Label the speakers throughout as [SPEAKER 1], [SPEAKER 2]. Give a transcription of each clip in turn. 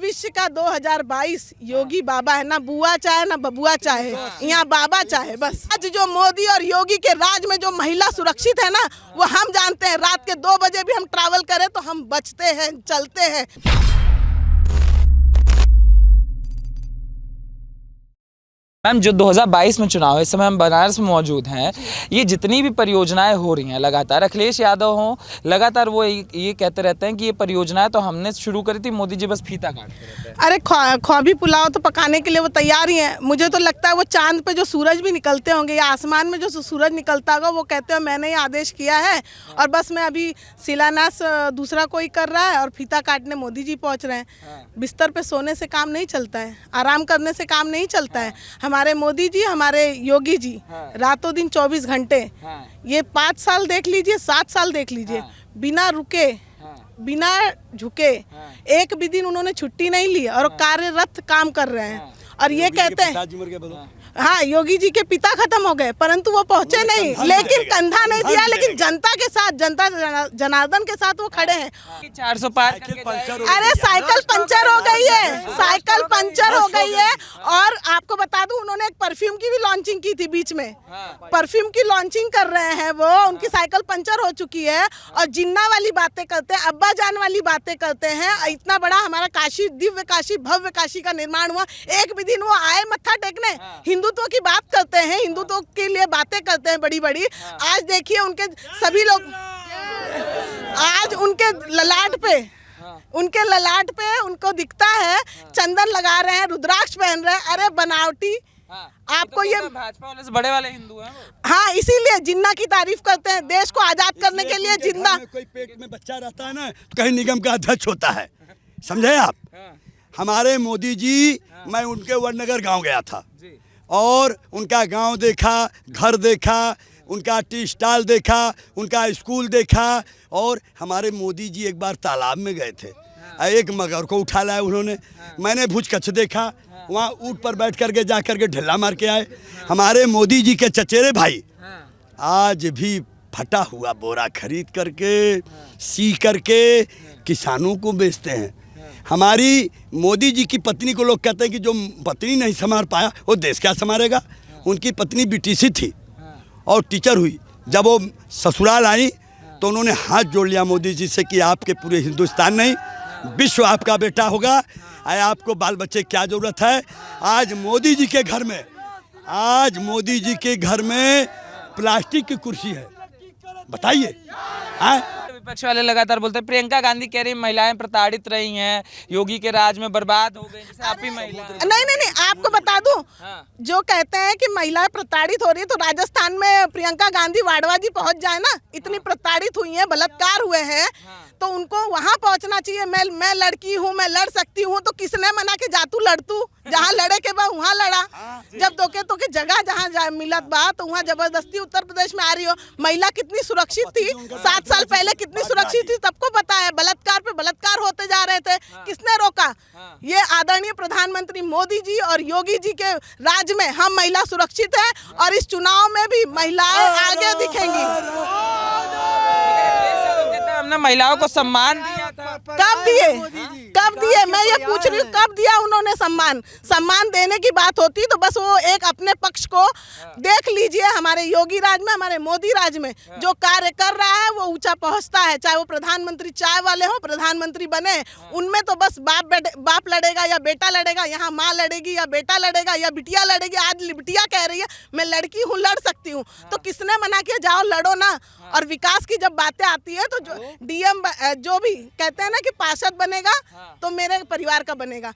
[SPEAKER 1] भविष्य का 2022 योगी बाबा है, ना बुआ चाहे ना बबुआ चाहे, यहाँ बाबा चाहे बस। आज जो मोदी और योगी के राज में जो महिला सुरक्षित है ना, वो हम जानते हैं। रात के 2 बजे भी हम ट्रैवल करें तो हम बचते हैं, चलते हैं।
[SPEAKER 2] मैम, जो 2022 में चुनाव है, इस समय हम बनारस में मौजूद हैं। ये जितनी भी परियोजनाएं हो रही हैं लगातार, अखिलेश यादव हों, लगातार वो ये कहते रहते हैं कि ये परियोजनाएं तो हमने शुरू करी थी, मोदी जी बस फीता काटते रहते हैं।
[SPEAKER 1] अरे ख्वाबी पुलाव तो पकाने के लिए वो तैयार ही हैं। मुझे तो लगता है वो चांद पे जो सूरज भी निकलते होंगे या आसमान में जो सूरज निकलता होगा, वो कहते हैं मैंने ये आदेश किया है और बस मैं अभी शिलान्यास दूसरा कोई कर रहा है और फीता काटने मोदी जी पहुँच रहे हैं। बिस्तर पे सोने से काम नहीं चलता है, आराम करने से काम नहीं चलता है। हमारे मोदी जी, हमारे योगी जी रातों दिन 24 घंटे, ये 5 साल देख लीजिए, 7 साल देख लीजिए, बिना रुके, बिना झुके, एक भी दिन उन्होंने छुट्टी नहीं ली और कार्यरत काम कर रहे हैं। और ये कहते हैं हाँ, योगी जी के पिता खत्म हो गए परंतु वो पहुंचे नहीं, लेकिन कंधा नहीं दिया, लेकिन जनता के साथ, जनता जनार्दन के साथ वो खड़े हैं।
[SPEAKER 2] 400 पार।
[SPEAKER 1] अरे साइकिल पंचर हो गई है, साइकिल पंचर हो गई है। और आपको बता दूं, उन्होंने एक परफ्यूम की भी लॉन्चिंग की थी बीच में, परफ्यूम की लॉन्चिंग कर रहे हैं वो, उनकी साइकिल पंचर हो चुकी है और जिन्ना वाली बातें करते हैं, अब्बा जान वाली बातें करते हैं। इतना बड़ा हमारा काशी, दिव्य काशी, भव्य काशी का निर्माण हुआ, एक भी दिन वो आए मत्था टेकने, हिंदुत्व की बात करते हैं, हिंदुत्व के लिए बातें करते हैं बड़ी बड़ी। आज देखिए उनके सभी लोग, आज उनके ललाट पे उनको दिखता है चंदन लगा रहे हैं, रुद्राक्ष पहन रहे हैं। अरे बनावटी। आपको ये
[SPEAKER 2] भाजपा वाले से बड़े वाले हिंदू हैं वो।
[SPEAKER 1] हाँ, इसीलिए जिन्ना की तारीफ करते हैं। देश को आजाद करने के लिए जिंदा,
[SPEAKER 3] कोई पेट में बच्चा रहता है ना तो कहीं निगम का अध्यक्ष होता है, समझे आप। हमारे मोदी जी, मैं उनके वडनगर गांव गया था और उनका गांव देखा, घर देखा, उनका टी स्टॉल देखा, उनका स्कूल देखा। और हमारे मोदी जी एक बार तालाब में गए थे, एक मगर को उठा लाया उन्होंने। मैंने भुज कच्छ देखा, वहाँ ऊँट पर बैठ करके जा करके ढिल्ला मार के आए। हमारे मोदी जी के चचेरे भाई आज भी फटा हुआ बोरा खरीद करके, सी करके किसानों को बेचते हैं। हमारी मोदी जी की पत्नी को लोग कहते हैं कि जो पत्नी नहीं संभाल पाया वो देश क्या संभालेगा। उनकी पत्नी बीटीसी थी और टीचर हुई। जब वो ससुराल आई तो उन्होंने हाथ जोड़ लिया मोदी जी से कि आपके पूरे हिंदुस्तान नहीं, विश्व आपका बेटा होगा, आपको बाल बच्चे क्या ज़रूरत है। आज मोदी जी के घर में, आज मोदी जी के घर में प्लास्टिक की कुर्सी है, बताइए।
[SPEAKER 2] विपक्ष वाले लगातार बोलते हैं, प्रियंका गांधी कह रही महिलाएं प्रताड़ित रही हैं, योगी के राज में बर्बाद हो गई, जैसे आप ही महिला।
[SPEAKER 1] नहीं, आपको बता दूं, जो कहते हैं कि महिलाएं प्रताड़ित हो रही है, तो राजस्थान में प्रियंका गांधी वाडवा जी पहुंच जाए ना, इतनी प्रताड़ित हुई हैं, बलात्कार हुए हैं, तो उनको वहां पहुंचना चाहिए। मैं लड़की हूं, मैं लड़ सकती हूं, तो किसने मना के जा तू लड़, तू जहाँ लड़े के बाद वहाँ लड़ा। जब तो के जगह जहाँ मिलत बा तो वहाँ जबरदस्ती उत्तर प्रदेश में आ रही हो। महिला कितनी सुरक्षित थी 7 साल पहले, कितनी सुरक्षित थी सबको पता है। बलात्कार पे बलात्कार होते जा रहे थे, किसने रोका? ये आदरणीय प्रधानमंत्री मोदी जी और योगी जी के राज में हम महिला सुरक्षित है और इस चुनाव में भी महिलाएं आगे दिखेंगी।
[SPEAKER 2] हमने महिलाओं को सम्मान दिया था,
[SPEAKER 1] कब दिए? मैं ये पूछ रही हूँ, कब दिया उन्होंने सम्मान? सम्मान देने की बात होती तो बस वो एक अपने पक्ष को देख लीजिए। हमारे योगी राज में, हमारे मोदी राज में जो कार्य कर रहा है वो ऊंचा पहुंचता है। चाहे वो प्रधानमंत्री चाय वाले हो, प्रधानमंत्री बने, उनमें तो बस बाप लड़ेगा या बेटा लड़ेगा, यहाँ माँ लड़ेगी या बेटा लड़ेगा या बिटिया लड़ेगी। आज बिटिया कह रही है मैं लड़की हूँ, लड़ सकती हूँ, तो किसने मना किया? जाओ लड़ो ना। और विकास की जब बातें आती है तो जो डीएम जो भी कहते हैं ना कि पार्षद बनेगा तो मेरे परिवार का बनेगा,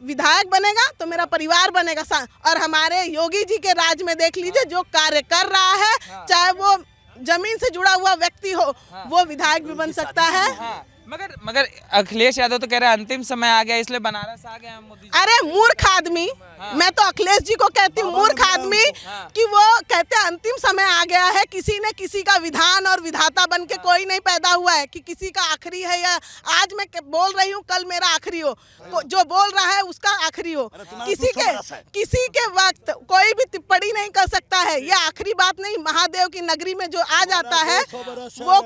[SPEAKER 1] विधायक बनेगा तो मेरा परिवार बनेगा। और हमारे योगी जी के राज में देख लीजिए, जो कार्य कर रहा है, चाहे वो जमीन से जुड़ा हुआ व्यक्ति हो, वो विधायक भी बन सकता है।
[SPEAKER 2] मगर अखिलेश यादव तो कह रहे हैं अंतिम समय आ गया इसलिए बनारस आ गया मोदी जी।
[SPEAKER 1] अरे मूर्ख आदमी, मैं तो अखिलेश जी को कहती हूँ मूर्ख आदमी कि वो कहते हैं अंतिम समय आ गया है, किसी ने किसी का विधान और विधाता बन के कोई नहीं पैदा हुआ है कि किसी का आखिरी है या आज मैं बोल रही हूँ कल मेरा आखिरी हो, जो बोल रहा है उसका आखिरी हो। किसी के वक्त कोई भी टिप्पणी नहीं कर सकता है, ये आखिरी बात नहीं। महादेव की नगरी में जो आ जाता है वो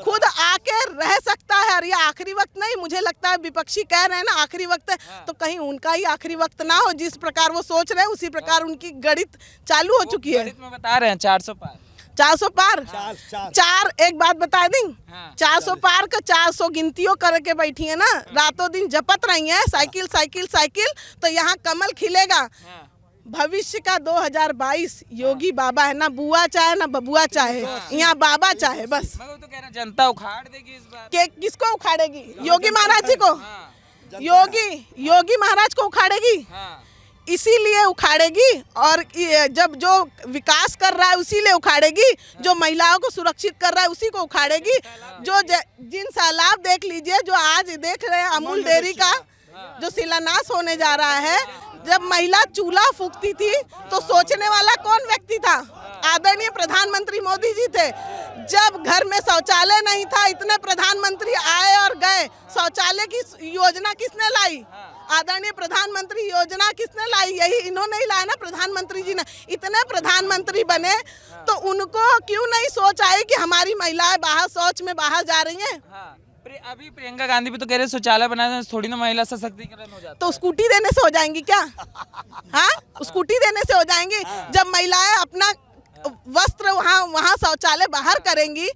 [SPEAKER 1] खुद आके रह सकता है, और ये आखिरी वक्त नहीं। मुझे लगता है विपक्षी कह रहे हैं ना आखिरी वक्त है, तो कहीं उनका ही आखिरी वक्त ना हो। जिस प्रकार वो सोच रहे हैं उसी प्रकार उनकी गणित चालू हो चुकी है।
[SPEAKER 2] गणित में बता रहे हैं 400 पार
[SPEAKER 1] 400 पार चार एक बात बता दें, 400 पार का 400 गिनतियों करके बैठी है ना, रातों दिन जपत रही है साइकिल साइकिल साइकिल, तो यहाँ कमल खिलेगा। भविष्य का 2022 योगी बाबा है, ना बुआ चाहे ना बबुआ चाहे, यहाँ बाबा चाहे बस।
[SPEAKER 2] मैं तो कह रहा जनता उखाड़ देगी इस बार।
[SPEAKER 1] किसको उखाड़ेगी? योगी महाराज जी को। योगी महाराज को उखाड़ेगी, इसीलिए उखाड़ेगी। और जब जो विकास कर रहा है उसीलिए उखाड़ेगी, जो महिलाओं को सुरक्षित कर रहा है उसी को उखाड़ेगी। जो जिन सैलाब देख लीजिए, जो आज देख रहे हैं अमूल डेयरी का जो शिलान्यास होने जा रहा है, जब महिला चूल्हा फूंकती थी तो सोचने वाला कौन व्यक्ति था? आदरणीय प्रधानमंत्री मोदी जी थे। जब घर में शौचालय नहीं था, इतने प्रधानमंत्री आए और गए, शौचालय की योजना किसने लाई? आदरणीय प्रधानमंत्री योजना किसने लाई? यही इन्होंने ही लाया ना, प्रधानमंत्री जी ने। इतने प्रधानमंत्री बने तो उनको क्यों नहीं सोच आई कि हमारी महिलाएं बाहर शौच में बाहर जा रही हैं?
[SPEAKER 2] अभी प्रियंका गांधी भी तो कह रहे शौचालय बनाने से थोड़ी ना महिला सशक्तिकरण हो जाता है।
[SPEAKER 1] तो स्कूटी देने से हो जाएंगी क्या? हाँ, स्कूटी देने से हो जाएंगी। जब महिलाएं अपना वस्त्र वहाँ शौचालय बाहर करेंगी,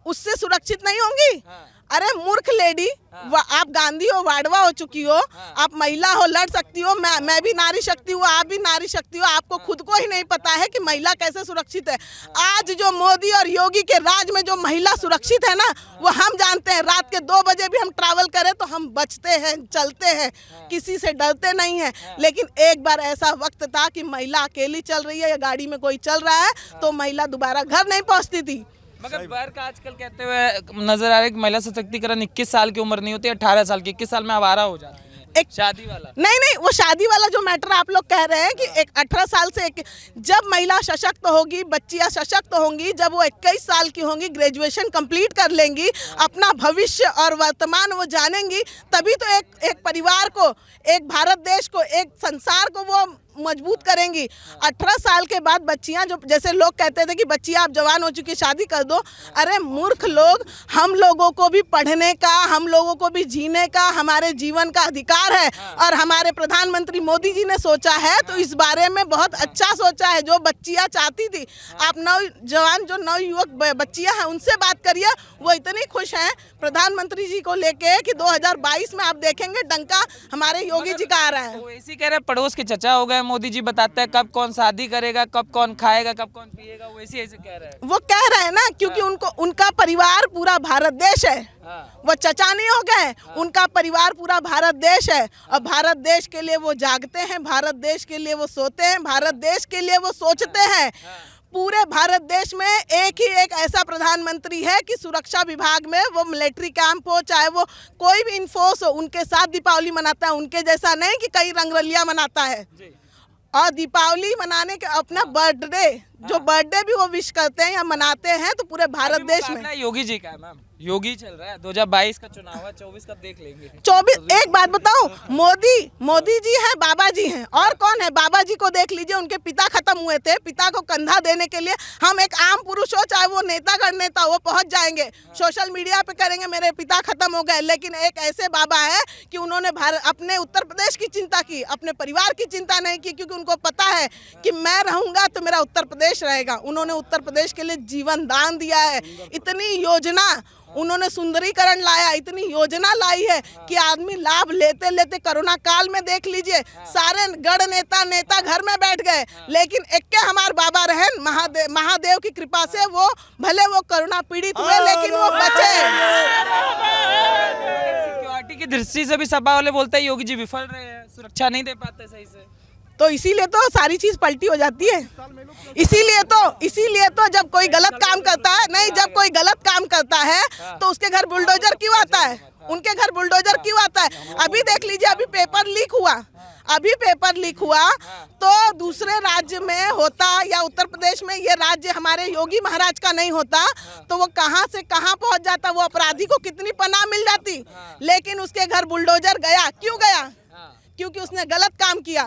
[SPEAKER 1] उससे सुरक्षित नहीं होंगी? अरे मूर्ख लेडी, आप गांधी हो, वाडवा हो चुकी हो, आप महिला हो, लड़ सकती हो। मैं भी नारी शक्ति हूँ, आप भी नारी शक्ति हो। आपको खुद को ही नहीं पता है कि महिला कैसे सुरक्षित है। आज जो मोदी और योगी के राज में जो महिला सुरक्षित है ना, वो हम जानते हैं। रात के 2 बजे भी हम ट्रैवल करें तो हम बचते हैं, चलते हैं, किसी से डरते नहीं हैं। लेकिन एक बार ऐसा वक्त था कि महिला अकेली चल रही है या गाड़ी में कोई चल रहा है तो महिला दोबारा घर नहीं पहुँचती थी।
[SPEAKER 2] मगर वर्ग आजकल कहते हुए नजर आ रहा है कि महिला सशक्तिकरण 21 साल की उम्र नहीं होती, 18 साल की, 21 साल में आवारा हो जाती है।
[SPEAKER 1] एक
[SPEAKER 2] शादी वाला
[SPEAKER 1] नहीं, वो शादी वाला जो मैटर आप लोग कह रहे हैं कि एक 18 साल से जब महिला सशक्त होगी, बच्चियां सशक्त होंगी, जब वो 21 साल की होंगी, ग्रेजुएशन कंप्लीट कर लेंगी, अपना भविष्य और वर्तमान वो जानेंगी, तभी तो एक परिवार को, एक भारत देश को, एक संसार को वो मजबूत करेंगी। 18 साल के बाद बच्चियां, जो जैसे लोग कहते थे कि बच्चियां आप जवान हो चुकी, शादी कर दो। अरे मूर्ख लोग, हम लोगों को भी पढ़ने का, हम लोगों को भी जीने का, हमारे जीवन का अधिकार है। और हमारे प्रधानमंत्री मोदी जी ने सोचा है तो इस बारे में बहुत अच्छा सोचा है। जो बच्चियां चाहती थी, आप नौजवान जो नवयुवक बच्चियां हैं उनसे बात करिए, वो इतनी खुश हैं प्रधानमंत्री जी को लेके कि 2022 में आप देखेंगे डंका हमारे योगी जी का आ रहा है।
[SPEAKER 2] वो ऐसी कह रहे हैं पड़ोस के चचा हो गए, मोदी जी बताते हैं कब कौन शादी करेगा, कब कौन खाएगा, कब कौन पिएगा, वो ऐसे कह रहे हैं।
[SPEAKER 1] वो कह रहे हैं ना, क्योंकि उनका परिवार पूरा भारत देश है। वो चचा नहीं हो गए, उनका परिवार पूरा भारत देश है। और भारत देश के लिए वो जागते हैं, भारत देश के लिए वो सोते हैं, भारत देश के लिए वो सोचते हैं। पूरे भारत देश में एक ही एक ऐसा प्रधानमंत्री है कि सुरक्षा विभाग में, वो मिलिट्री कैंप हो चाहे वो कोई भी इन्फोर्स हो, उनके साथ दीपावली मनाता है। उनके जैसा नहीं कि कई रंगरलियां मनाता है। और दीपावली मनाने के अपना बर्थडे, जो बर्थडे भी वो विश करते हैं या मनाते हैं, तो पूरे भारत देश में
[SPEAKER 2] योगी जी का है मैम, योगी चल रहा है। 2022 का चुनाव है, 24 का देख लेंगे।
[SPEAKER 1] 24 एक बात बताऊं, मोदी जी हैं, बाबा जी हैं, और कौन है? बाबा जी को देख लीजिए, उनके पिता खत्म हुए थे। पिता को कंधा देने के लिए हम एक आम पुरुष हो, चाहे वो नेता गणनेता, वो पहुंच जाएंगे, सोशल मीडिया पे करेंगे मेरे पिता खत्म हो गए। लेकिन एक ऐसे बाबा है कि उन्होंने अपने उत्तर प्रदेश की चिंता की, अपने परिवार की चिंता नहीं की, क्योंकि उनको पता है कि मैं रहूंगा तो मेरा उत्तर प्रदेश रहेगा। उन्होंने उत्तर प्रदेश के लिए जीवन दान दिया है। इतनी योजना उन्होंने, सुंदरीकरण लाया, इतनी योजना लाई है कि आदमी लाभ लेते लेते कोरोना काल में देख लीजिए, सारे गण नेता घर में बैठ गए। लेकिन एक हमारे बाबा रहन, महादेव की कृपा से वो भले वो कोरोना पीड़ित हुए लेकिन वो बचे।
[SPEAKER 2] सिक्योरिटी की दृष्टि से भी सपा वाले बोलते हैं योगी जी विफल रहे हैं, सुरक्षा नहीं दे पाते सही से।
[SPEAKER 1] तो इसीलिए तो सारी चीज पलटी हो जाती है। इसीलिए तो जब कोई गलत काम करता है, नहीं, जब कोई गलत काम करता है तो उसके घर बुलडोजर क्यों आता है? उनके घर बुलडोजर क्यों आता है? अभी देख लीजिए, अभी पेपर लीक हुआ, अभी पेपर लीक हुआ तो दूसरे राज्य में होता या उत्तर प्रदेश में, ये राज्य हमारे योगी महाराज का नहीं होता तो वो कहां से कहां पहुंच जाता, वो अपराधी को कितनी पनाह मिल जाती। लेकिन उसके घर बुलडोजर गया, क्यों गया? क्योंकि उसने गलत काम किया।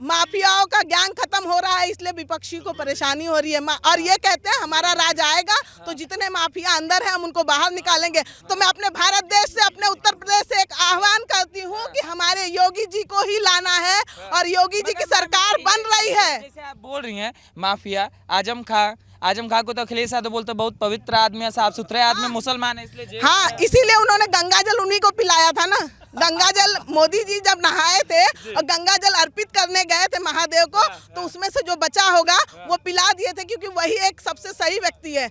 [SPEAKER 1] माफियाओं का ज्ञान खत्म हो रहा है, इसलिए विपक्षी को परेशानी हो रही है। और ये कहते हैं हमारा राज आएगा तो जितने माफिया अंदर हैं हम उनको बाहर निकालेंगे। तो मैं अपने भारत देश से, अपने उत्तर प्रदेश से एक आह्वान करती हूँ कि हमारे योगी जी को ही लाना है और योगी जी की सरकार बन रही है।
[SPEAKER 2] जैसे आप बोल रही हैं माफिया, आजम खां को तो अखिलेश यादव बोलते बहुत पवित्र आदमी है, साफ सुथरे आदमी, मुसलमान है, इसलिए जेल में
[SPEAKER 1] हाँ, इसीलिए उन्होंने गंगा जल उन्हीं को पिलाया था ना। गंगा जल मोदी जी जब नहाए थे और गंगा जल अर्पित करने गए थे महादेव को, तो उसमें से जो बचा होगा वो पिला दिए थे, क्योंकि वही एक सबसे सही व्यक्ति है।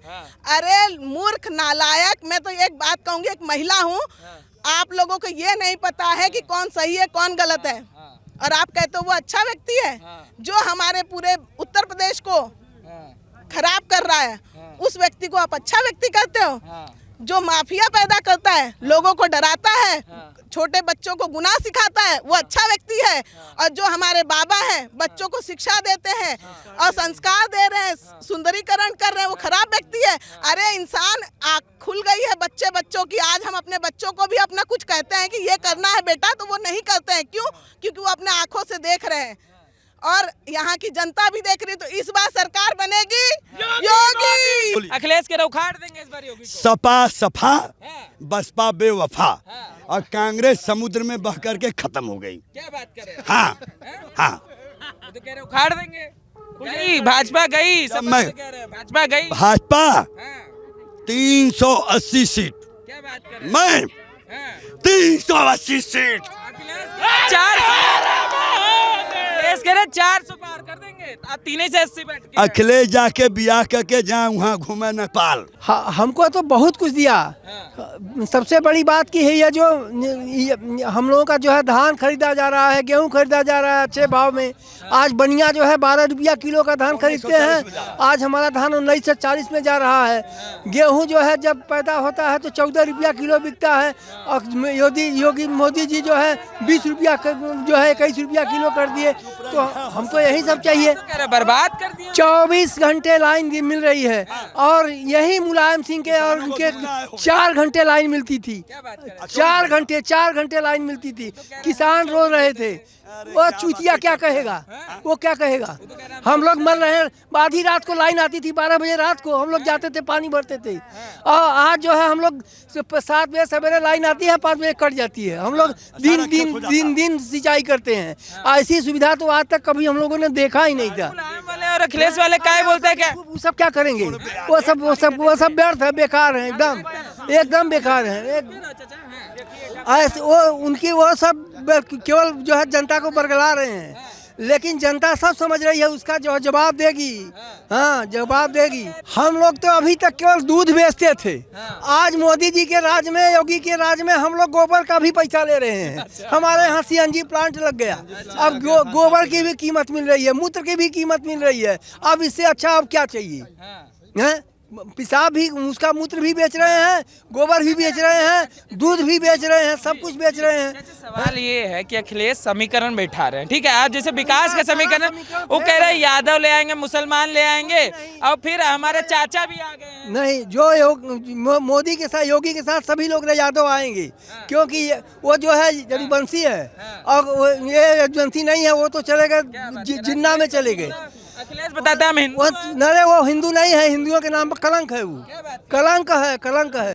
[SPEAKER 1] अरे मूर्ख नालायक, मैं तो एक बात कहूंगी, एक महिला हूँ, आप लोगों को ये नहीं पता है कि कौन सही है कौन गलत है, और आप कहते हो वो अच्छा व्यक्ति है जो हमारे पूरे उत्तर प्रदेश को खराब कर रहा है। उस व्यक्ति को आप अच्छा व्यक्ति कहते हो? जो माफिया पैदा करता है, लोगों को डराता है, छोटे बच्चों को गुनाह सिखाता है, वो अच्छा व्यक्ति है। और जो हमारे बाबा हैं, बच्चों को शिक्षा देते हैं और संस्कार दे रहे हैं, सुंदरीकरण कर रहे हैं, वो खराब व्यक्ति है। अरे इंसान आँख खुल गई है बच्चों की। आज हम अपने बच्चों को भी अपना कुछ कहते हैं कि ये करना है बेटा, तो वो नहीं करते हैं। क्यों? क्योंकि वो अपने आंखों से देख रहे हैं और यहाँ की जनता भी देख रही है। तो इस बार सरकार बनेगी योगी।
[SPEAKER 2] अखिलेश के उखाड़ देंगे इस बार योगी को।
[SPEAKER 3] सपा सफा, बसपा बेवफा, और कांग्रेस समुद्र में बह करके खत्म हो गई।
[SPEAKER 2] क्या बात कर रहे हैं?
[SPEAKER 3] हाँ,
[SPEAKER 2] वो तो कह रहे उखाड़ देंगे। गई भाजपा, गई सब
[SPEAKER 3] मैं
[SPEAKER 2] कह रहे हैं भाजपा गई।
[SPEAKER 3] भाजपा 380 सीट,
[SPEAKER 2] क्या बात कर रहे हैं?
[SPEAKER 3] मैं 380 सीट,
[SPEAKER 2] अखिलेश 400 पार कर देंगे। आप 380 बैठ के
[SPEAKER 3] अखिलेश जाके बियाह करके जहाँ वहाँ घूमे नेपाल।
[SPEAKER 4] हमको तो बहुत कुछ दिया। सबसे बड़ी बात की है ये जो हम लोगों का जो है धान खरीदा जा रहा है, गेहूं खरीदा जा रहा है अच्छे भाव में। आज बनिया जो है 12 रुपया किलो का धान खरीदते हैं। आज हमारा धान 1940 में जा रहा है। गेहूं जो है जब पैदा होता है तो 14 रुपया किलो बिकता है। और योगी मोदी जी जो है 20 रुपया जो है 21 रुपया किलो कर दिए। तो हमको यही सब चाहिए।
[SPEAKER 2] बर्बाद कर दिया।
[SPEAKER 4] 24 घंटे लाइन मिल रही है और यही मुलायम सिंह के और उनके 4 घंटे लाइन मिलती थी। 4 घंटे लाइन मिलती थी। किसान रो रहे थे। वो चूतिया क्या कहेगा? वो क्या कहेगा? हम लोग मर रहे हैं। आधी रात को लाइन आती थी, 12 बजे रात को हम लोग जाते थे, पानी भरते थे। और आज जो है हम लोग 7 बजे सवेरे लाइन आती है, 5 बजे कट जाती है। हम लोग दिन सिंचाई करते हैं। ऐसी सुविधा तो आज तक कभी हम लोगों ने देखा ही नहीं था।
[SPEAKER 2] वाले और अखिलेश वाले क्या बोलते हैं? क्या
[SPEAKER 4] वो सब क्या करेंगे? वो सब व्यर्थ है, बेकार है, एकदम बेकार है। ऐसे वो सब केवल जो है जनता को बरगला रहे हैं, लेकिन जनता सब समझ रही है, उसका जो जवाब देगी। हाँ, जवाब देगी। हम लोग तो अभी तक केवल दूध बेचते थे। आज मोदी जी के राज में, योगी के राज में हम लोग गोबर का भी पैसा ले रहे हैं। हमारे यहाँ CNG प्लांट लग गया। अब गोबर की भी कीमत मिल रही है, मूत्र की भी कीमत मिल रही है। अब इससे अच्छा अब क्या चाहिए? हैं? पेशाब भी, उसका मूत्र भी बेच रहे हैं, गोबर भी बेच रहे हैं, दूध भी बेच रहे हैं, सब कुछ बेच रहे हैं।
[SPEAKER 2] सवाल ये है कि अखिलेश समीकरण बैठा रहे हैं, ठीक है, आप जैसे विकास का समीकरण, वो कह रहे हैं यादव ले आएंगे, मुसलमान ले आएंगे, और फिर हमारे चाचा भी आ गए हैं।
[SPEAKER 4] नहीं, जो मोदी के साथ, योगी के साथ सभी लोग यादव आएंगे, क्योंकि वो जो है रघुवंशी है और ये रघुवंशी नहीं है। वो तो चलेगा जिन्ना में चले गए।
[SPEAKER 2] अखिलेश बताता है हम हिंदू।
[SPEAKER 4] वो हिंदू नहीं है, हिंदुओं के नाम पर कलंक है। वो कलंक है।